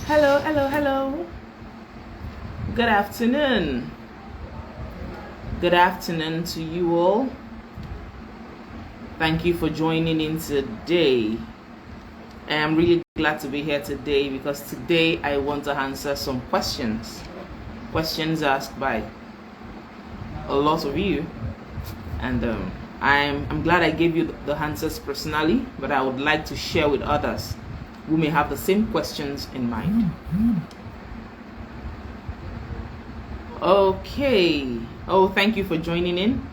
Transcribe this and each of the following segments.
Hello, hello, hello. Good afternoon. Good afternoon to you all. Thank you for joining in today. I am really glad to be here today because today I want to answer some questions. Questions asked by a lot of you. And I'm glad I gave you the answers personally, but I would like to share with others who may have the same questions in mind. Okay. Oh, thank you for joining in.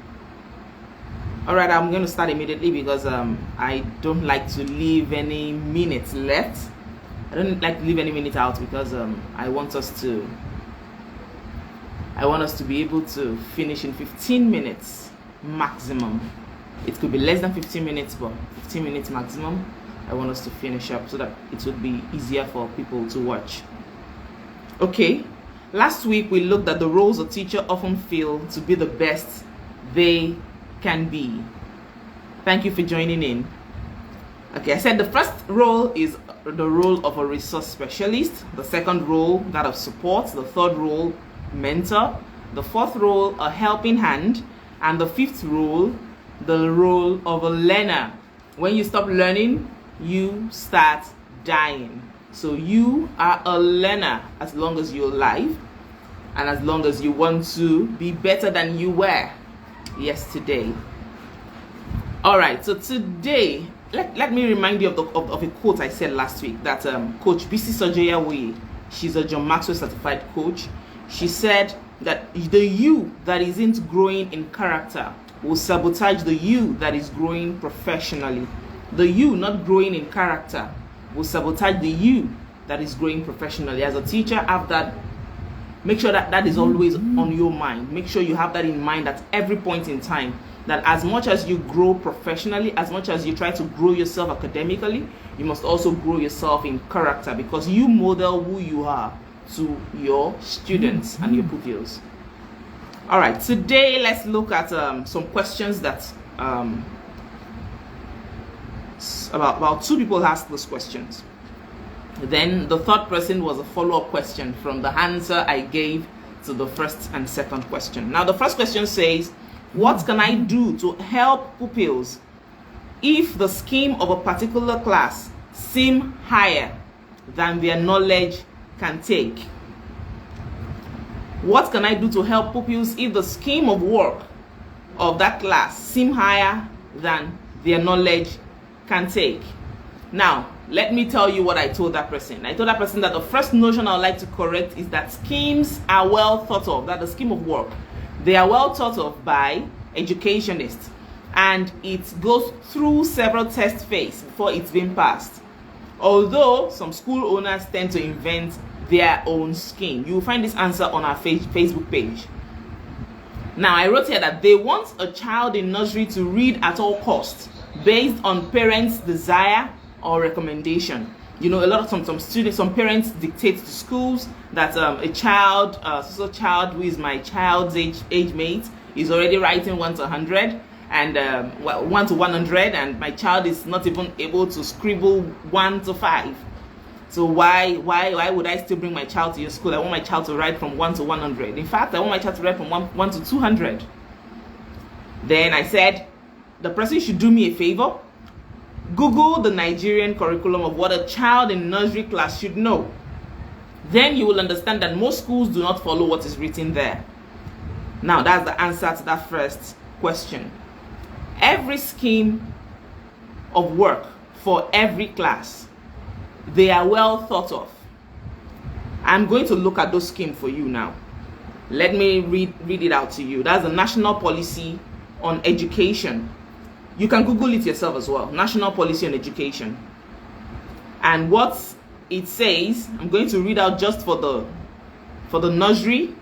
All right, I'm going to start immediately because I don't like to leave any minutes left. I don't like to leave any minute out because I want us to be able to finish in 15 minutes maximum. It could be less than 15 minutes, but 15 minutes maximum. I want us to finish up so that it would be easier for people to watch. Okay, last week we looked at the roles a teacher often feel to be the best they can be. Thank you for joining in. Okay, I said the first role is the role of a resource specialist, the second role, that of support, the third role, mentor, the fourth role, a helping hand, and the fifth role, the role of a learner. When you stop learning, you start dying. So you are a learner as long as you're alive and as long as you want to be better than you were yesterday. All right, so today, let me remind you of a quote I said last week that Coach Bisi Sojoyawe, she's a John Maxwell certified coach. She said that the you that isn't growing in character will sabotage the you that is growing professionally. The you not growing in character will sabotage the you that is growing professionally. As a teacher, have that. Make sure that is always on your mind. Make sure you have that in mind at every point in time. That as much as you grow professionally, as much as you try to grow yourself academically, you must also grow yourself in character because you model who you are to your students and your pupils. All right, today let's look at some questions that about two people asked those questions. Then the third person was a follow-up question from the answer I gave to the first and second question. Now the first question says, what can I do to help pupils if the scheme of a particular class seem higher than their knowledge can take? What can I do to help pupils if the scheme of work of that class seem higher than their knowledge can take? Now, let me tell you what I told that person. I told that person that the first notion I would like to correct is that schemes are well thought of, that the scheme of work, they are well thought of by educationists, and it goes through several test phases before it's been passed. Although some school owners tend to invent their own scheme. You will find this answer on our Facebook page. Now, I wrote here that they want a child in nursery to read at all costs based on parents' desire or recommendation. You know, a lot of some students, some parents dictate to schools that a child, so child who is my child's age mate is already writing 1 to 100 and 1 to 100, and my child is not even able to scribble 1 to 5. So why would I still bring my child to your school? I want my child to write from 1 to 100. In fact, I want my child to write from 1 to 200. Then I said, the person should do me a favor. Google the Nigerian curriculum of what a child in nursery class should know. Then you will understand that most schools do not follow what is written there. Now, that's the answer to that first question. Every scheme of work for every class, they are well thought of. I'm going to look at those schemes for you now. Let me read it out to you. That's the National Policy on Education. You can Google it yourself as well. National Policy on Education. And what it says, I'm going to read out just for the nursery.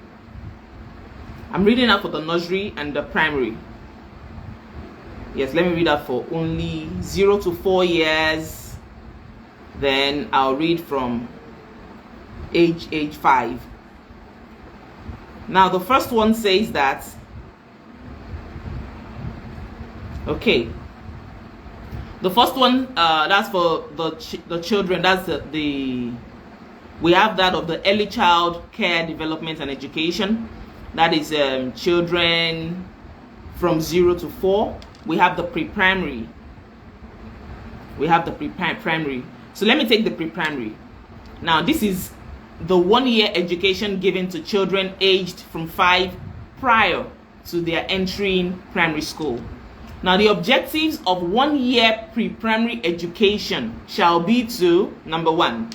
I'm reading out for the nursery and the primary. Yes, let me read out for only 0 to 4 years. Then I'll read from age 5. Now the first one says that, okay, the first one, that's for the children, that's the We have that of the early child care development and education. That is children from 0 to 4. We have the pre-primary. So let me take the pre-primary. Now, this is the 1-year education given to children aged from 5 prior to their entering primary school. Now, the objectives of 1-year pre-primary education shall be to, number 1,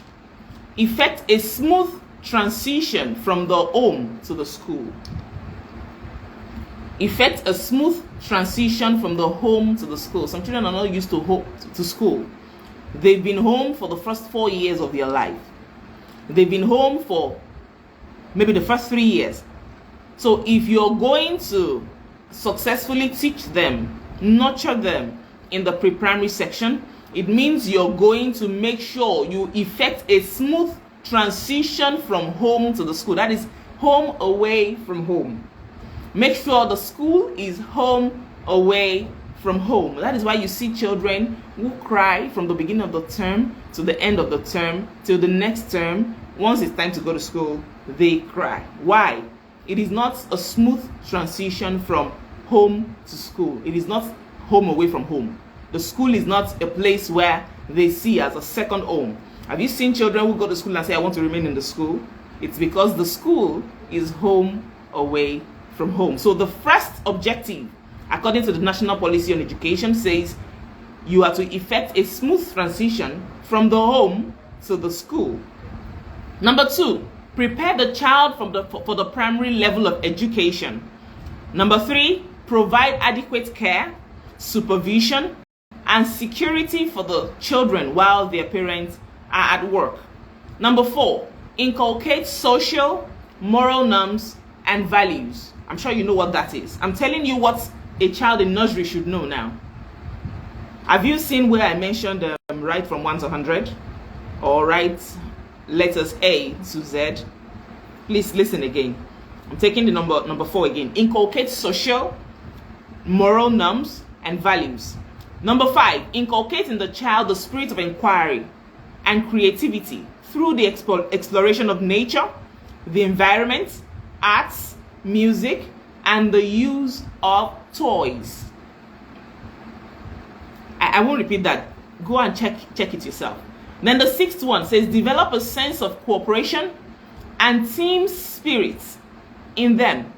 effect a smooth transition from the home to the school. Effect a smooth transition from the home to the school. Some children are not used to school. They've been home for the first 4 years of their life. They've been home for maybe the first 3 years. So if you're going to successfully teach them, nurture them in the pre-primary section, it means you're going to make sure you effect a smooth transition from home to the school. That is home away from home. Make sure the school is home away from home. That is why you see children who cry from the beginning of the term to the end of the term till the next term. Once it's time to go to school, they cry. Why? It is not a smooth transition from home to school. It is not home away from home. The school is not a place where they see as a second home. Have you seen children who go to school and say, I want to remain in the school? It's because the school is home away from home. So the first objective, according to the National Policy on Education, says you are to effect a smooth transition from the home to the school. Number 2, prepare the child for the primary level of education. Number 3, provide adequate care, supervision, and security for the children while their parents are at work. Number 4, inculcate social, moral norms, and values. I'm sure you know what that is. I'm telling you what a child in nursery should know now. Have you seen where I mentioned write from 1 to 100? Or write letters A to Z? Please listen again. I'm taking the number 4 again. Inculcate social, moral norms, and values. Number 5, inculcate in the child the spirit of inquiry and creativity through the exploration of nature, the environment, arts, music, and the use of toys. I won't repeat that. Go and check it yourself. Then the 6th one says, develop a sense of cooperation and team spirit in them.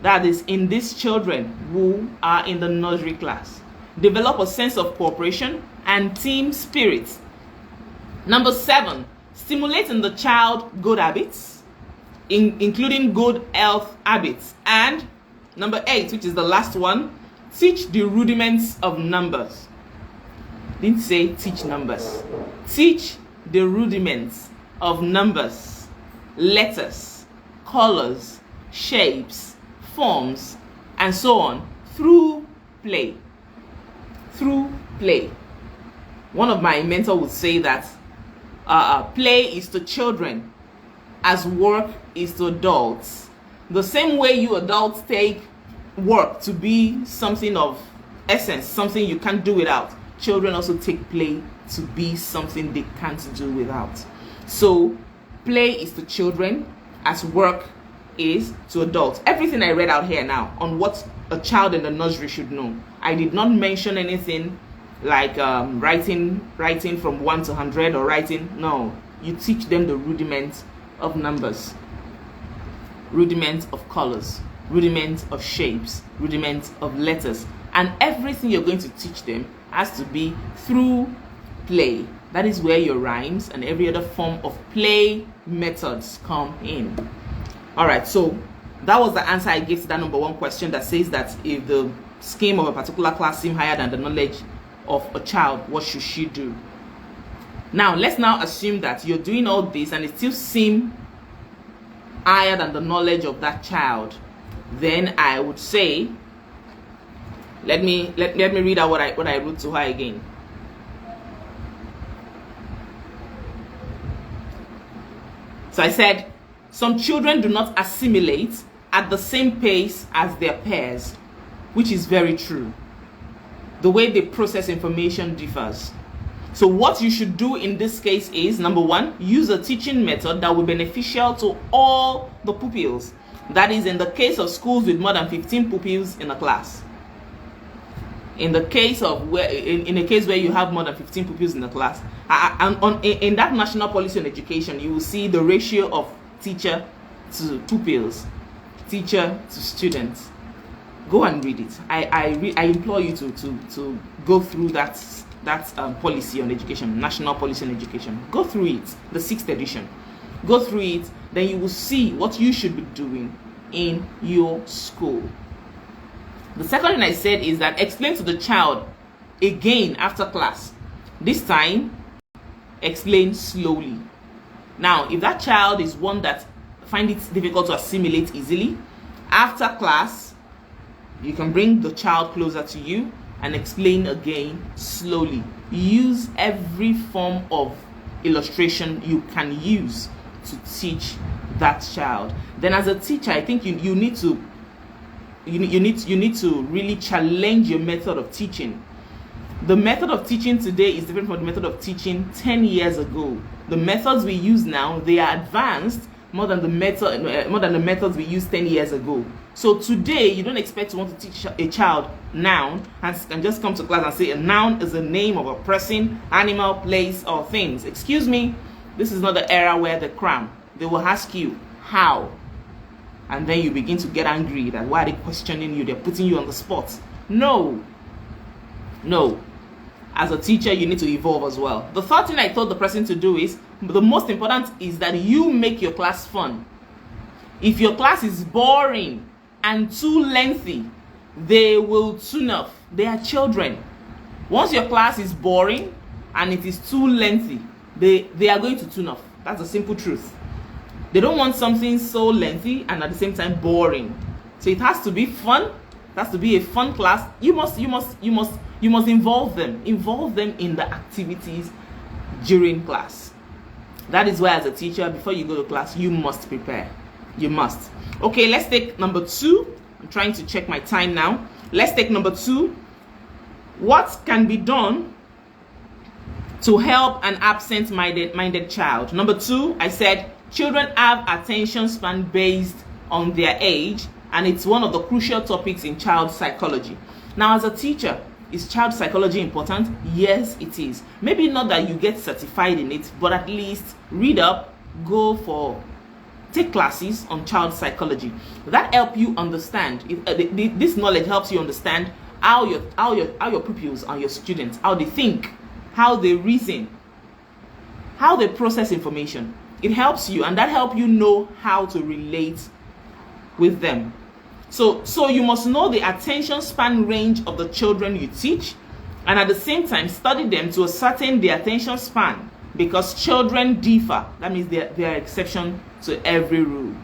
That is, in these children who are in the nursery class. Develop a sense of cooperation and team spirit. Number 7, stimulate in the child good habits, including good health habits. And number 8, which is the last one, teach the rudiments of numbers. Didn't say teach numbers. Teach the rudiments of numbers, letters, colors, shapes, forms, and so on through play. Through play. One of my mentors would say that play is to children as work is to adults. The same way you adults take work to be something of essence, something you can't do without, children also take play to be something they can't do without. So play is to children as work is to adults. Everything I read out here now on what a child in the nursery should know, I did not mention anything like writing from 1 to 100 or writing. No, you teach them the rudiments of numbers, rudiments of colors, rudiments of shapes, rudiments of letters, and everything you're going to teach them has to be through play. That is where your rhymes and every other form of play methods come in. All right, so that was the answer I gave to that number 1 question that says that if the scheme of a particular class seems higher than the knowledge of a child, what should she do? Now, let's now assume that you're doing all this and it still seems higher than the knowledge of that child. Then I would say, let me read out what I wrote to her again. So I said, some children do not assimilate at the same pace as their peers, which is very true. The way they process information differs. So what you should do in this case is, number one, use a teaching method that will be beneficial to all the pupils. That is in the case of schools with more than 15 pupils in a class. In the case of in a case where you have more than 15 pupils in a class, in that national policy on education, you will see the ratio of teacher to pupils, teacher to students. Go and read it. I implore you to go through that policy on education, national policy on education. Go through it, the 6th edition. Go through it, then you will see what you should be doing in your school. The second thing I said is that explain to the child again after class. This time, explain slowly. Now, if that child is one that finds it difficult to assimilate easily, after class, you can bring the child closer to you and explain again slowly. Use every form of illustration you can use to teach that child. Then as a teacher, I think you need to really challenge your method of teaching. The method of teaching today is different from the method of teaching 10 years ago. The methods we use now, they are advanced more than the methods we used 10 years ago. So today, you don't expect to want to teach a child noun and just come to class and say a noun is a name of a person, animal, place, or things. Excuse me, this is not the era where they cram. They will ask you how, and then you begin to get angry that why are they questioning you? They're putting you on the spot. No. As a teacher, you need to evolve as well. The third thing I told the person to do is, the most important is that you make your class fun. If your class is boring and too lengthy, they will tune off. They are children. Once your class is boring and it is too lengthy, they are going to tune off. That's the simple truth. They don't want something so lengthy and at the same time boring. So it has to be fun. It has to be a fun class. You must involve them. Involve them in the activities during class. That is why as a teacher, before you go to class, you must prepare. You must. Okay, let's take number 2. I'm trying to check my time now. Let's take number 2. What can be done to help an absent-minded child? Number 2, I said children have attention span based on their age, and it's one of the crucial topics in child psychology. Now, as a teacher, is child psychology important? Yes, it is. Maybe not that you get certified in it, but at least read up, take classes on child psychology. That help you understand. This knowledge helps you understand how your pupils and your students, how they think, how they reason, how they process information. It helps you, and that helps you know how to relate with them. So you must know the attention span range of the children you teach, and at the same time study them to ascertain the attention span, because children differ. That means there are exceptions to every rule.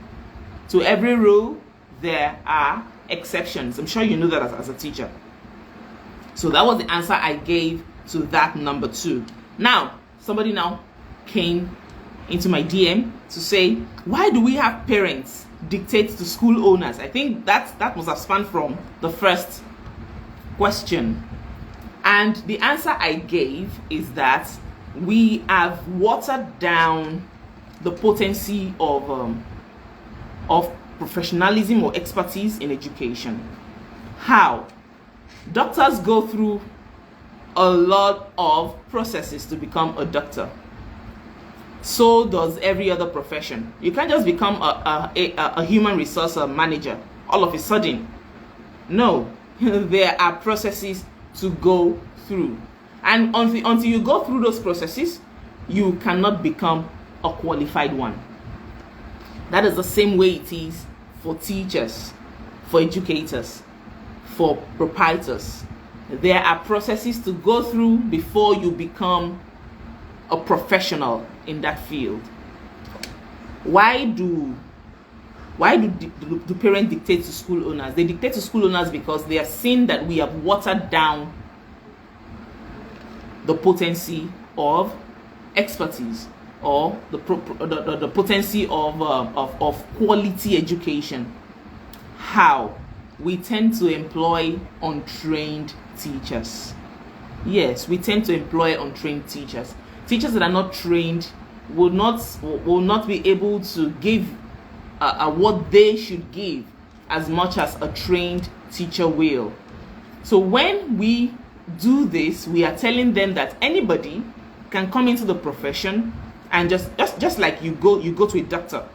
To every rule, there are exceptions. I'm sure you know that as a teacher. So that was the answer I gave to that number 2. Now, somebody now came into my DM to say, why do we have parents dictate to school owners? I think that must have spanned from the first question. And the answer I gave is that we have watered down the potency of professionalism or expertise in education. How? Doctors go through a lot of processes to become a doctor. So does every other profession. You can't just become a human resource manager all of a sudden. No, there are processes to go through. And until you go through those processes, you cannot become a qualified one. That is the same way it is for teachers, for educators, for proprietors. There are processes to go through before you become a professional in that field. Why do parents dictate to school owners? They dictate to school owners because they have seen that we have watered down the potency of expertise, or the potency of quality education. How? We tend to employ untrained teachers. Yes, we tend to employ untrained teachers. Teachers that are not trained will not be able to give what they should give as much as a trained teacher will. So when we do this, we are telling them that anybody can come into the profession, and just like you go to a doctor.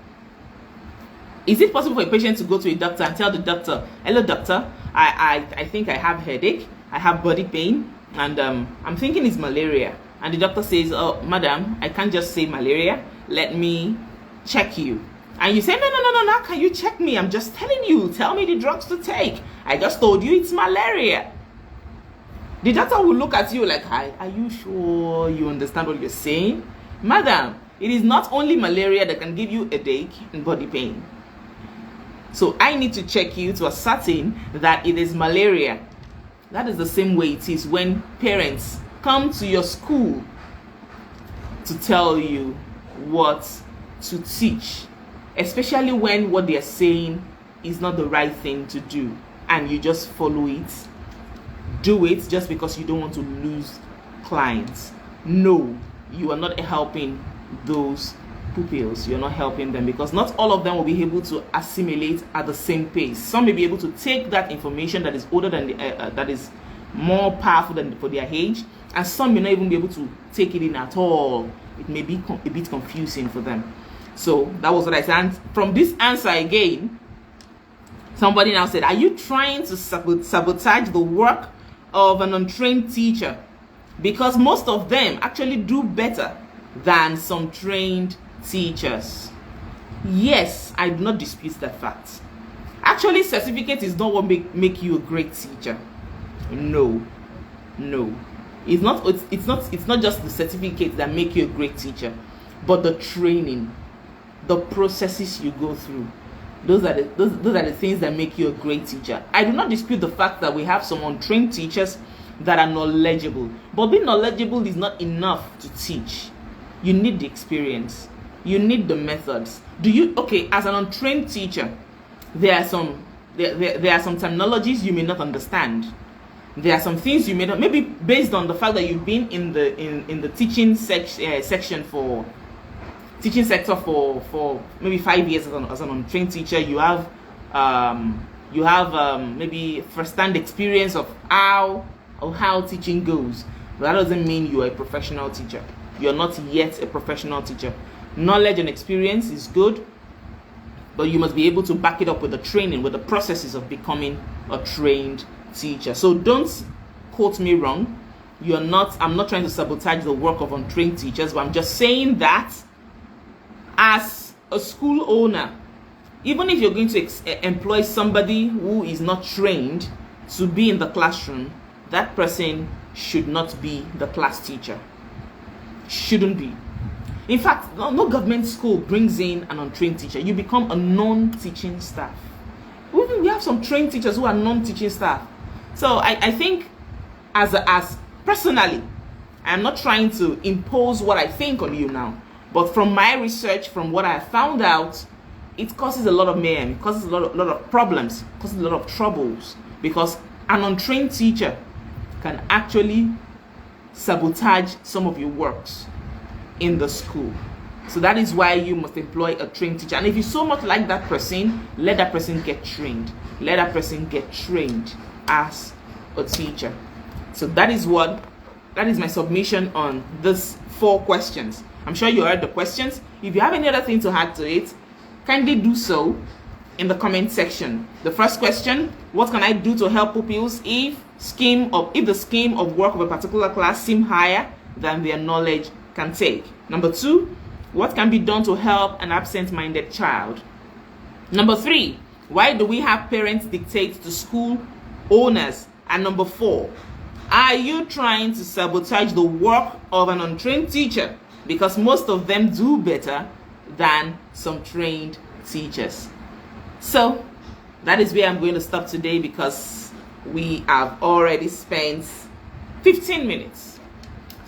Is it possible for a patient to go to a doctor and tell the doctor, hello doctor, I think I have headache, I have body pain, and I'm thinking it's malaria. And the doctor says, oh madam, I can't just say malaria, let me check you. And you say, no, how can you check me? I'm just telling you, tell me the drugs to take. I just told you it's malaria. The doctor will look at you like, hi, are you sure you understand what you're saying? Madam, it is not only malaria that can give you a headache and body pain. So I need to check you to ascertain that it is malaria. That is the same way it is when parents come to your school to tell you what to teach, especially when what they're saying is not the right thing to do, and you just follow it, do it just because you don't want to lose clients. No, you are not helping those pupils. You're not helping them, because not all of them will be able to assimilate at the same pace. Some may be able to take that information that is older than that is more powerful than for their age, and some may not even be able to take it in at all. It may be a bit confusing for them. So that was what I said. And from this answer again, somebody now said, are you trying to sabotage the work of an untrained teacher? Because most of them actually do better than some trained teachers. Yes, I do not dispute that fact. Actually, certificate is not what make you a great teacher. No. It's not just the certificate that make you a great teacher, but the training, the processes you go through. Those are the things that make you a great teacher. I do not dispute the fact that we have some untrained teachers that are knowledgeable, but being knowledgeable is not enough to teach. You need the experience. You need the methods. As an untrained teacher, there are some terminologies you may not understand. There are some things you may not, maybe based on the fact that you've been in the teaching section for teaching sector for maybe 5 years as an untrained teacher. You have maybe first-hand experience of how teaching goes. But that doesn't mean you are a professional teacher. You're not yet a professional teacher. Knowledge and experience is good, but you must be able to back it up with the training, with the processes of becoming a trained teacher. So don't quote me wrong. I'm not trying to sabotage the work of untrained teachers, but I'm just saying that as a school owner, even if you're going to employ somebody who is not trained to be in the classroom, that person should not be the class teacher. Shouldn't be. In fact, no government school brings in an untrained teacher. You become a non-teaching staff. We have some trained teachers who are non-teaching staff. So I think as personally, I'm not trying to impose what I think on you now, but from my research, from what I found out, it causes a lot of mayhem, it causes a lot of problems, it causes a lot of troubles, because an untrained teacher can actually sabotage some of your works in the school. So that is why you must employ a trained teacher. And if you so much like that person, let that person get trained. Let that person get trained as a teacher. So that is my submission on these 4 questions. I'm sure you heard the questions. If you have any other thing to add to it, kindly do so in the comment section. The first question: what can I do to help pupils if the scheme of work of a particular class seem higher than their knowledge can take? Number 2, what can be done to help an absent-minded child? Number 3, why do we have parents dictate to school owners? And number 4, are you trying to sabotage the work of an untrained teacher? Because most of them do better than some trained teachers. So that is where I'm going to stop today, because we have already spent 15 minutes.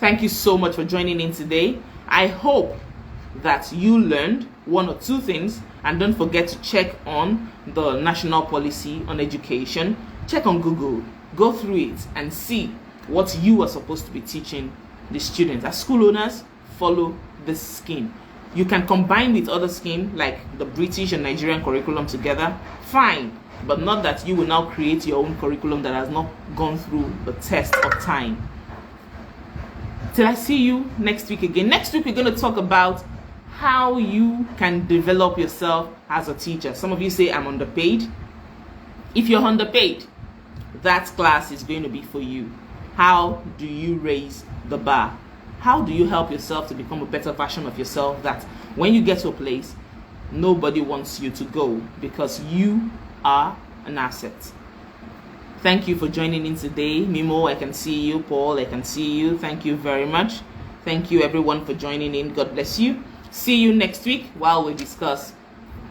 Thank you so much for joining in today. I hope that you learned 1 or 2 things, and don't forget to check on the National Policy on Education. Check on Google, go through it and see what you are supposed to be teaching the students. As school owners, follow this scheme. You can combine with other schemes like the British and Nigerian curriculum together, fine, but not that you will now create your own curriculum that has not gone through the test of time. Till I see you next week again. Next week we're going to talk about how you can develop yourself as a teacher. Some of you say I'm underpaid. If you're underpaid, that class is going to be for you. How do you raise the bar? How do you help yourself to become a better version of yourself that when you get to a place, nobody wants you to go because you are an asset? Thank you for joining in today. Mimo, I can see you. Paul, I can see you. Thank you very much. Thank you everyone for joining in. God bless you. See you next week while we discuss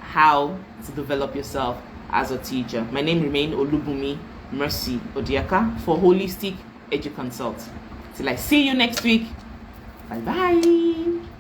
how to develop yourself as a teacher. My name remains Olubumi Mercy Odiaka for Holistic Edu-Consult. Till I see you next week. Bye-bye.